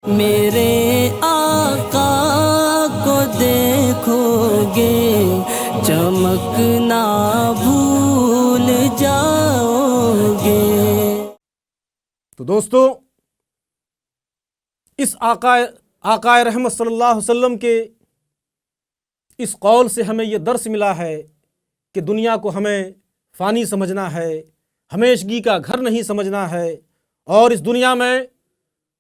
میرے آقا کو دیکھو گے چمکنا بھول جاؤ گے۔ تو دوستو، اس آقائے رحمت صلی اللہ علیہ وسلم کے اس قول سے ہمیں یہ درس ملا ہے کہ دنیا کو ہمیں فانی سمجھنا ہے، ہمیشگی کا گھر نہیں سمجھنا ہے، اور اس دنیا میں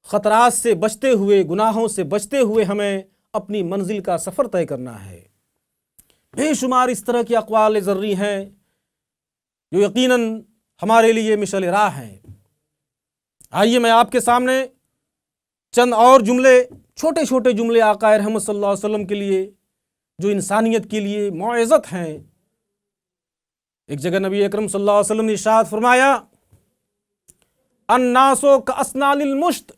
خطرات سے بچتے ہوئے، گناہوں سے بچتے ہوئے ہمیں اپنی منزل کا سفر طے کرنا ہے۔ بے شمار اس طرح کے اقوال ذری ہیں جو یقیناً ہمارے لیے مشعل راہ ہیں۔ آئیے میں آپ کے سامنے چند اور جملے، چھوٹے چھوٹے جملے آقا رحمت صلی اللہ علیہ وسلم کے لیے جو انسانیت کے لیے موعظت ہیں۔ ایک جگہ نبی اکرم صلی اللہ علیہ وسلم نے ارشاد فرمایا، الناس کاسنان المشط،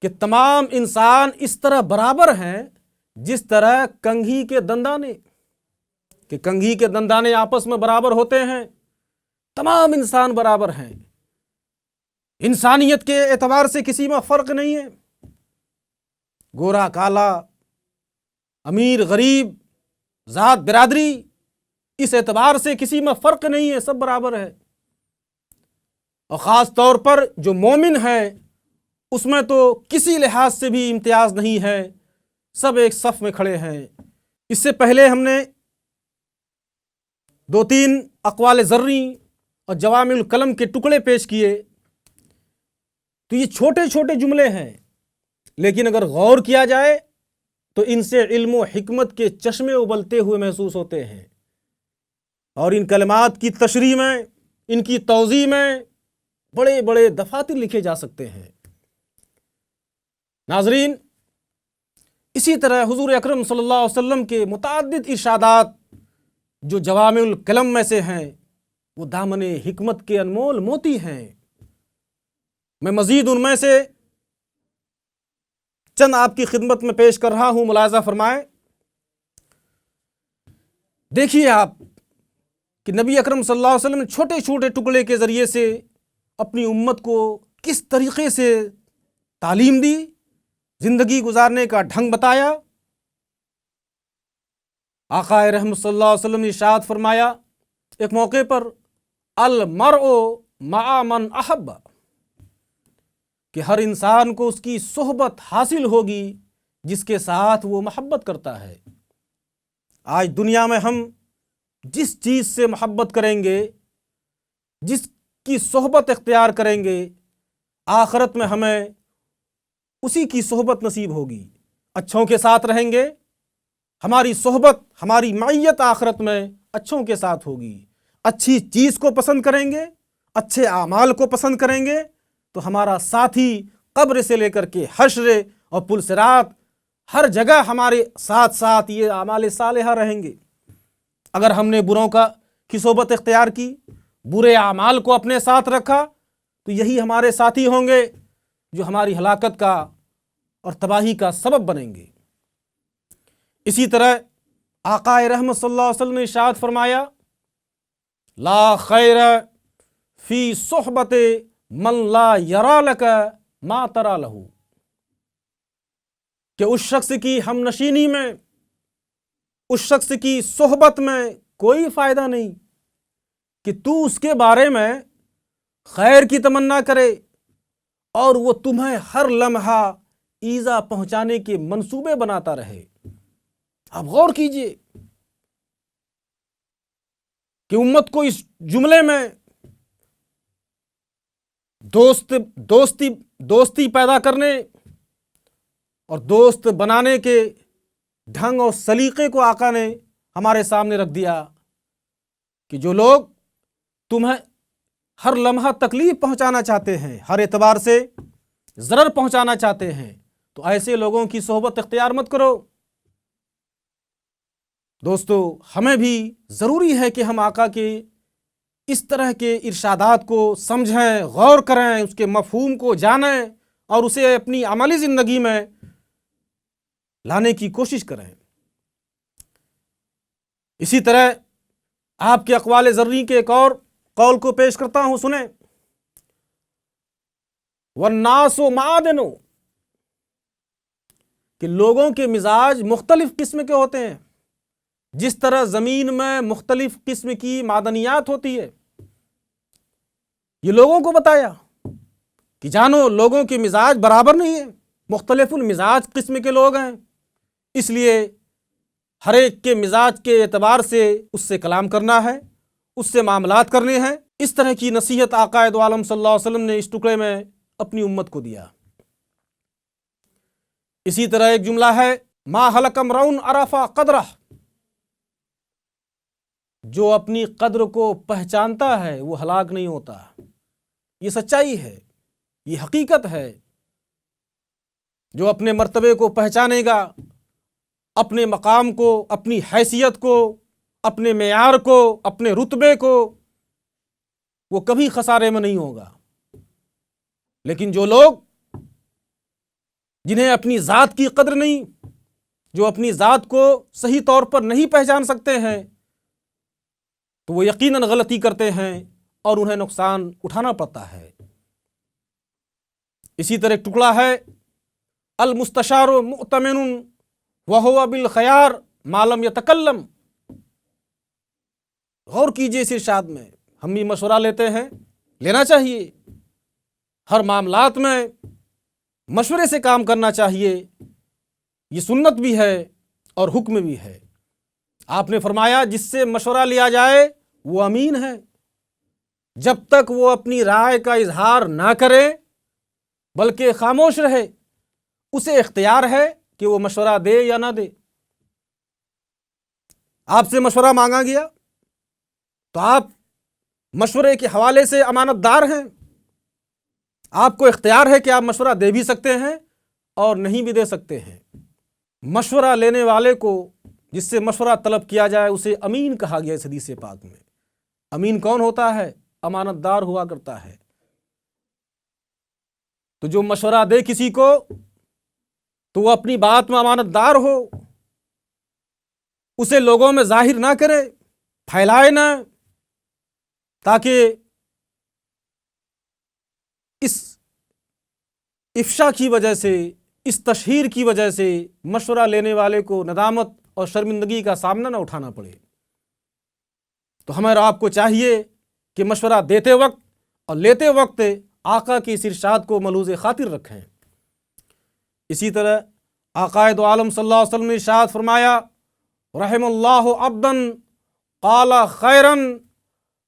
کہ تمام انسان اس طرح برابر ہیں جس طرح کنگھی کے دندانے، کہ کنگھی کے دندانے آپس میں برابر ہوتے ہیں۔ تمام انسان برابر ہیں، انسانیت کے اعتبار سے کسی میں فرق نہیں ہے، گورا کالا، امیر غریب، ذات برادری، اس اعتبار سے کسی میں فرق نہیں ہے، سب برابر ہے۔ اور خاص طور پر جو مومن ہے اس میں تو کسی لحاظ سے بھی امتیاز نہیں ہے، سب ایک صف میں کھڑے ہیں۔ اس سے پہلے ہم نے دو تین اقوال ذری اور جوامع الکلم کے ٹکڑے پیش کیے، تو یہ چھوٹے چھوٹے جملے ہیں، لیکن اگر غور کیا جائے تو ان سے علم و حکمت کے چشمے ابلتے ہوئے محسوس ہوتے ہیں، اور ان کلمات کی تشریح میں، ان کی توضیح میں بڑے بڑے دفاتر لکھے جا سکتے ہیں۔ ناظرین، اسی طرح حضور اکرم صلی اللہ علیہ وسلم کے متعدد ارشادات جو جوامع الکلم میں سے ہیں، وہ دامن حکمت کے انمول موتی ہیں۔ میں مزید ان میں سے چند آپ کی خدمت میں پیش کر رہا ہوں، ملاحظہ فرمائیں۔ دیکھیے آپ کہ نبی اکرم صلی اللہ علیہ وسلم نے چھوٹے چھوٹے ٹکڑے کے ذریعے سے اپنی امت کو کس طریقے سے تعلیم دی، زندگی گزارنے کا ڈھنگ بتایا۔ آقا رحمت صلی اللہ علیہ وسلم نے ارشاد فرمایا ایک موقع پر، المرء مع من احب، کہ ہر انسان کو اس کی صحبت حاصل ہوگی جس کے ساتھ وہ محبت کرتا ہے۔ آج دنیا میں ہم جس چیز سے محبت کریں گے، جس کی صحبت اختیار کریں گے، آخرت میں ہمیں اسی کی صحبت نصیب ہوگی۔ اچھوں کے ساتھ رہیں گے، ہماری صحبت، ہماری معیت آخرت میں اچھوں کے ساتھ ہوگی۔ اچھی چیز کو پسند کریں گے، اچھے اعمال کو پسند کریں گے، تو ہمارا ساتھی قبر سے لے کر کے حشر اور پل صراط ہر جگہ ہمارے ساتھ ساتھ یہ اعمال صالحہ رہیں گے۔ اگر ہم نے بروں کی صحبت اختیار کی، برے اعمال کو اپنے ساتھ رکھا، تو یہی ہمارے ساتھی ہوں گے جو ہماری ہلاکت کا اور تباہی کا سبب بنیں گے۔ اسی طرح آقا رحمت صلی اللہ علیہ وسلم نے ارشاد فرمایا، لا خیر فی صحبت من لا یرا لک ما ترا لہ، کہ اس شخص کی ہم نشینی میں، اس شخص کی صحبت میں کوئی فائدہ نہیں کہ تو اس کے بارے میں خیر کی تمنا کرے اور وہ تمہیں ہر لمحہ ایذا پہنچانے کے منصوبے بناتا رہے۔ آپ غور کیجئے کہ امت کو اس جملے میں دوستی پیدا کرنے اور دوست بنانے کے ڈھنگ اور سلیقے کو آقا نے ہمارے سامنے رکھ دیا کہ جو لوگ تمہیں ہر لمحہ تکلیف پہنچانا چاہتے ہیں، ہر اعتبار سے ضرر پہنچانا چاہتے ہیں، تو ایسے لوگوں کی صحبت اختیار مت کرو۔ دوستو، ہمیں بھی ضروری ہے کہ ہم آقا کے اس طرح کے ارشادات کو سمجھیں، غور کریں، اس کے مفہوم کو جانیں اور اسے اپنی عملی زندگی میں لانے کی کوشش کریں۔ اسی طرح آپ کے اقوال ذری کے ایک اور قول کو پیش کرتا ہوں، سنیں۔ والناس معادن، کہ لوگوں کے مزاج مختلف قسم کے ہوتے ہیں، جس طرح زمین میں مختلف قسم کی معدنیات ہوتی ہے۔ یہ لوگوں کو بتایا کہ جانو لوگوں کے مزاج برابر نہیں ہیں، مختلف المزاج قسم کے لوگ ہیں، اس لیے ہر ایک کے مزاج کے اعتبار سے اس سے کلام کرنا ہے، اس سے معاملات کرنے ہیں۔ اس طرح کی نصیحت آقا دو عالم صلی اللہ علیہ وسلم نے اس ٹکڑے میں اپنی امت کو دیا۔ اسی طرح ایک جملہ ہے، ما ہلک امرؤ عرف قدرہ، جو اپنی قدر کو پہچانتا ہے وہ ہلاک نہیں ہوتا۔ یہ سچائی ہے، یہ حقیقت ہے۔ جو اپنے مرتبے کو پہچانے گا، اپنے مقام کو، اپنی حیثیت کو، اپنے معیار کو، اپنے رتبے کو، وہ کبھی خسارے میں نہیں ہوگا۔ لیکن جو لوگ جنہیں اپنی ذات کی قدر نہیں، جو اپنی ذات کو صحیح طور پر نہیں پہچان سکتے ہیں، تو وہ یقیناً غلطی کرتے ہیں اور انہیں نقصان اٹھانا پڑتا ہے۔ اسی طرح ایک ٹکڑا ہے، المستشار مؤتمن وہو بالخیار ما لم یتکلم۔ غور کیجئے اس ارشاد میں، ہم بھی مشورہ لیتے ہیں، لینا چاہیے، ہر معاملات میں مشورے سے کام کرنا چاہیے، یہ سنت بھی ہے اور حکم بھی ہے۔ آپ نے فرمایا جس سے مشورہ لیا جائے وہ امین ہے، جب تک وہ اپنی رائے کا اظہار نہ کرے بلکہ خاموش رہے، اسے اختیار ہے کہ وہ مشورہ دے یا نہ دے۔ آپ سے مشورہ مانگا گیا تو آپ مشورے کے حوالے سے امانت دار ہیں، آپ کو اختیار ہے کہ آپ مشورہ دے بھی سکتے ہیں اور نہیں بھی دے سکتے ہیں۔ مشورہ لینے والے کو، جس سے مشورہ طلب کیا جائے، اسے امین کہا گیا اس حدیث پاک میں۔ امین کون ہوتا ہے؟ امانت دار ہوا کرتا ہے۔ تو جو مشورہ دے کسی کو تو وہ اپنی بات میں امانت دار ہو، اسے لوگوں میں ظاہر نہ کرے، پھیلائے نہ، تاکہ اس افشا کی وجہ سے، اس تشہیر کی وجہ سے مشورہ لینے والے کو ندامت اور شرمندگی کا سامنا نہ اٹھانا پڑے۔ تو ہمیں اور آپ کو چاہیے کہ مشورہ دیتے وقت اور لیتے وقت آقا کی اس ارشاد کو ملحوظ خاطر رکھیں۔ اسی طرح آقا دو عالم صلی اللہ علیہ وسلم نے ارشاد فرمایا، رحم اللہ عبدا قال خیرا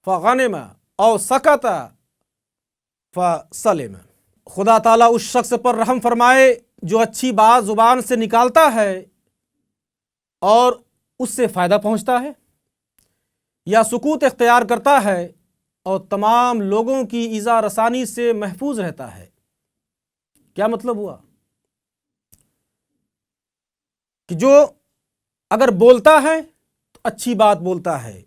فغنم او سکت فسلم۔ خدا تعالیٰ اس شخص پر رحم فرمائے جو اچھی بات زبان سے نکالتا ہے اور اس سے فائدہ پہنچتا ہے، یا سکوت اختیار کرتا ہے اور تمام لوگوں کی ایذا رسانی سے محفوظ رہتا ہے۔ کیا مطلب ہوا؟ کہ جو اگر بولتا ہے تو اچھی بات بولتا ہے،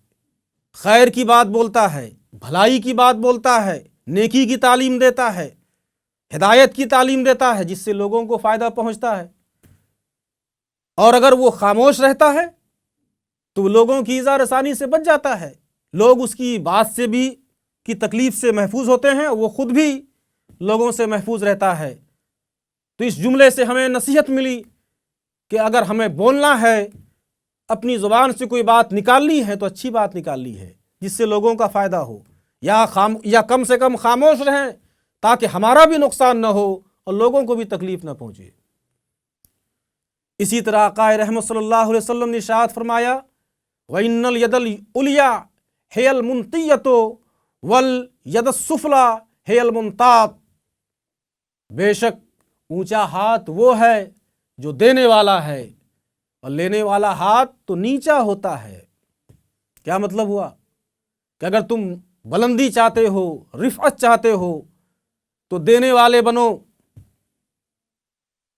خیر کی بات بولتا ہے، بھلائی کی بات بولتا ہے، نیکی کی تعلیم دیتا ہے، ہدایت کی تعلیم دیتا ہے، جس سے لوگوں کو فائدہ پہنچتا ہے۔ اور اگر وہ خاموش رہتا ہے تو لوگوں کی ایذا رسانی سے بچ جاتا ہے، لوگ اس کی بات سے بھی کی تکلیف سے محفوظ ہوتے ہیں، وہ خود بھی لوگوں سے محفوظ رہتا ہے۔ تو اس جملے سے ہمیں نصیحت ملی کہ اگر ہمیں بولنا ہے، اپنی زبان سے کوئی بات نکالنی ہے تو اچھی بات نکالنی ہے جس سے لوگوں کا فائدہ ہو، یا کم سے کم خاموش رہیں تاکہ ہمارا بھی نقصان نہ ہو اور لوگوں کو بھی تکلیف نہ پہنچے۔ اسی طرح آقا رحمت صلی اللہ علیہ وسلم نے ارشاد فرمایا، وَإِنَّ الْيَدَ الْعُلْيَا هِيَ الْمُنْتِيَّةُ وَالْيَدَ السُّفْلَىٰ هِيَ الْمُنْتَاطُ۔ بے شک اونچا ہاتھ وہ ہے جو دینے والا ہے، اور لینے والا ہاتھ تو نیچا ہوتا ہے۔ کیا مطلب ہوا؟ کہ اگر تم بلندی چاہتے ہو، رفعت چاہتے ہو تو دینے والے بنو،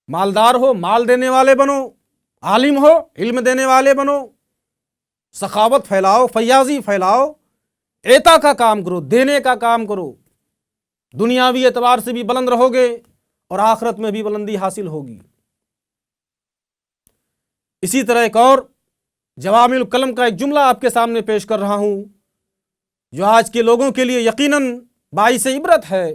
مالدار ہو مال دینے والے بنو، عالم ہو علم دینے والے بنو، سخاوت پھیلاؤ، فیاضی پھیلاؤ، عطا کا کام کرو، دینے کا کام کرو، دنیاوی اعتبار سے بھی بلند رہو گے اور آخرت میں بھی بلندی حاصل ہوگی۔ اسی طرح ایک اور جوامع الکلم کا ایک جملہ آپ کے سامنے پیش کر رہا ہوں جو آج کے لوگوں کے لیے یقیناً باعث عبرت ہے۔